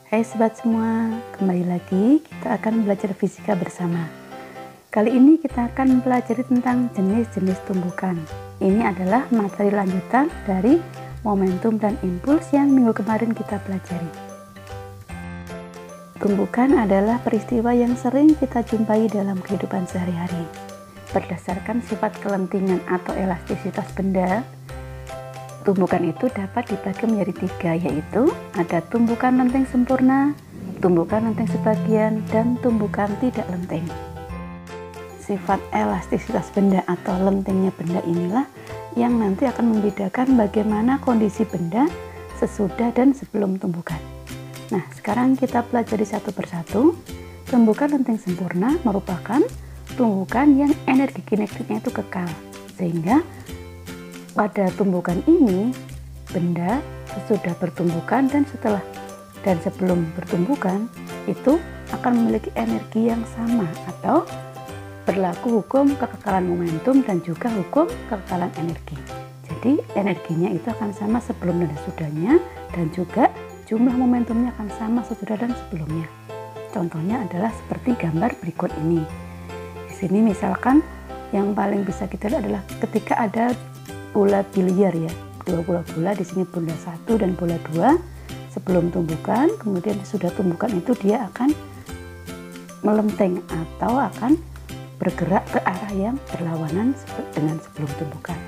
Hai sobat semua, kembali lagi kita akan belajar fisika bersama. Kali ini kita akan mempelajari tentang jenis-jenis tumbukan. Ini adalah materi lanjutan dari momentum dan impuls yang minggu kemarin kita pelajari. Tumbukan adalah peristiwa yang sering kita jumpai dalam kehidupan sehari-hari. Berdasarkan sifat kelentingan atau elastisitas benda, tumbukan itu dapat dibagi menjadi tiga, yaitu ada tumbukan lenting sempurna, tumbukan lenting sebagian, dan tumbukan tidak lenting. Sifat elastisitas benda atau lentingnya benda inilah yang nanti akan membedakan bagaimana kondisi benda sesudah dan sebelum tumbukan. Nah, sekarang kita pelajari satu persatu. Tumbukan lenting sempurna merupakan tumbukan yang energi kinetiknya itu kekal, sehingga pada tumbukan ini, benda sesudah bertumbukan dan sebelum bertumbukan itu akan memiliki energi yang sama, atau berlaku hukum kekekalan momentum dan juga hukum kekekalan energi. Jadi energinya itu akan sama sebelum dan sesudahnya, dan juga jumlah momentumnya akan sama sesudah dan sebelumnya. Contohnya adalah seperti gambar berikut ini. Di sini misalkan yang paling bisa kita lihat adalah ketika ada bola biliar, ya, dua bola, di sini bola 1 dan bola 2 sebelum tumbukan, kemudian sudah tumbukan itu dia akan melenteng atau akan bergerak ke arah yang berlawanan dengan sebelum tumbukan.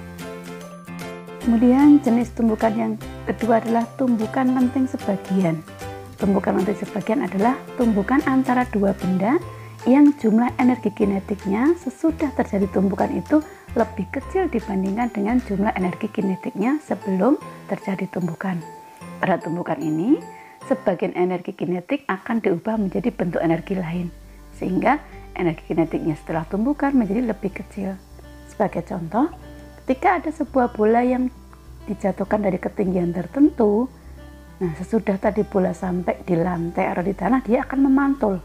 Kemudian jenis tumbukan yang kedua adalah tumbukan lenting sebagian. Tumbukan lenting sebagian adalah tumbukan antara dua benda yang jumlah energi kinetiknya sesudah terjadi tumbukan itu lebih kecil dibandingkan dengan jumlah energi kinetiknya sebelum terjadi tumbukan. Pada tumbukan ini, sebagian energi kinetik akan diubah menjadi bentuk energi lain, sehingga energi kinetiknya setelah tumbukan menjadi lebih kecil. Sebagai contoh, ketika ada sebuah bola yang dijatuhkan dari ketinggian tertentu, nah sesudah tadi bola sampai di lantai atau di tanah, dia akan memantul.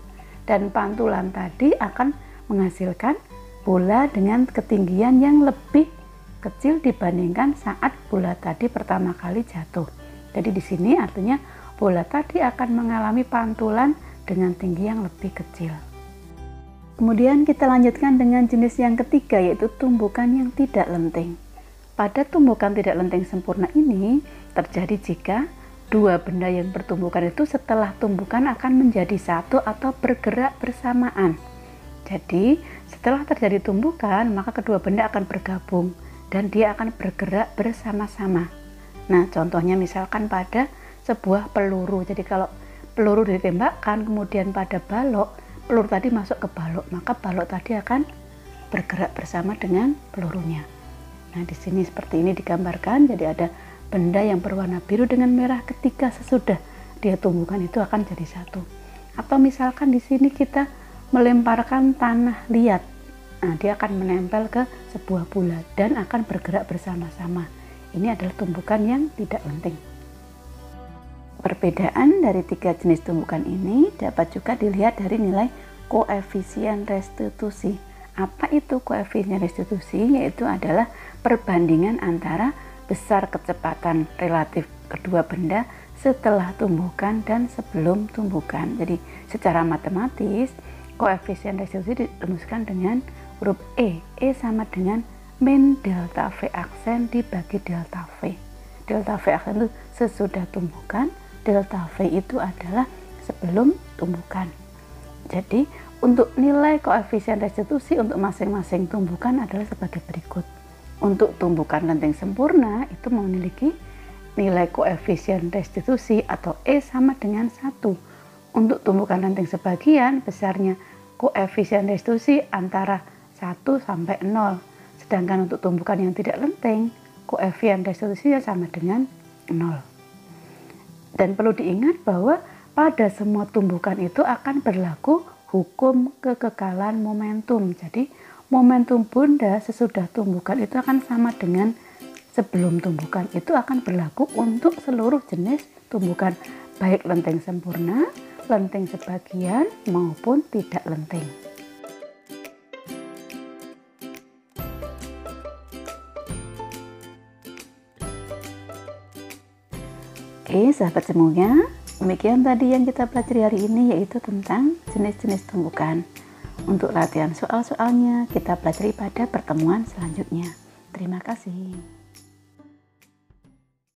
Dan pantulan tadi akan menghasilkan bola dengan ketinggian yang lebih kecil dibandingkan saat bola tadi pertama kali jatuh. Jadi di sini artinya bola tadi akan mengalami pantulan dengan tinggi yang lebih kecil. Kemudian kita lanjutkan dengan jenis yang ketiga, yaitu tumbukan yang tidak lenting. Pada tumbukan tidak lenting sempurna ini terjadi jika dua benda yang bertumbukan itu setelah tumbukan akan menjadi satu atau bergerak bersamaan. Jadi setelah terjadi tumbukan, maka kedua benda akan bergabung dan dia akan bergerak bersama-sama. Nah, contohnya misalkan pada sebuah peluru. Jadi kalau peluru ditembakkan kemudian pada balok, peluru tadi masuk ke balok, maka balok tadi akan bergerak bersama dengan pelurunya. Nah, di sini seperti ini digambarkan. Jadi ada benda yang berwarna biru dengan merah, ketika sesudah dia tumbukan itu akan jadi satu. Atau misalkan di sini kita melemparkan tanah liat, nah dia akan menempel ke sebuah bola dan akan bergerak bersama-sama. Ini adalah tumbukan yang tidak lenting. Perbedaan dari tiga jenis tumbukan ini dapat juga dilihat dari nilai koefisien restitusi. Apa itu koefisien restitusi? Yaitu adalah perbandingan antara besar kecepatan relatif kedua benda setelah tumbukan dan sebelum tumbukan. Jadi secara matematis koefisien restitusi dirumuskan dengan huruf E. E sama dengan min delta V aksen dibagi delta V. Delta V aksen itu sesudah tumbukan, delta V itu adalah sebelum tumbukan. Jadi untuk nilai koefisien restitusi untuk masing-masing tumbukan adalah sebagai berikut. Untuk tumbukan lenting sempurna itu memiliki nilai koefisien restitusi atau E sama dengan 1. Untuk tumbukan lenting sebagian, besarnya koefisien restitusi antara 1 sampai 0. Sedangkan untuk tumbukan yang tidak lenting, koefisien restitusinya sama dengan 0. Dan perlu diingat bahwa pada semua tumbukan itu akan berlaku hukum kekekalan momentum. Jadi momentum benda sesudah tumbukan itu akan sama dengan sebelum tumbukan. Itu akan berlaku untuk seluruh jenis tumbukan, baik lenting sempurna, lenting sebagian, maupun tidak lenting. Oke, sahabat semuanya, Demikian tadi yang kita pelajari hari ini, yaitu tentang jenis-jenis tumbukan. Untuk latihan soal-soalnya kita pelajari pada pertemuan selanjutnya. Terima kasih.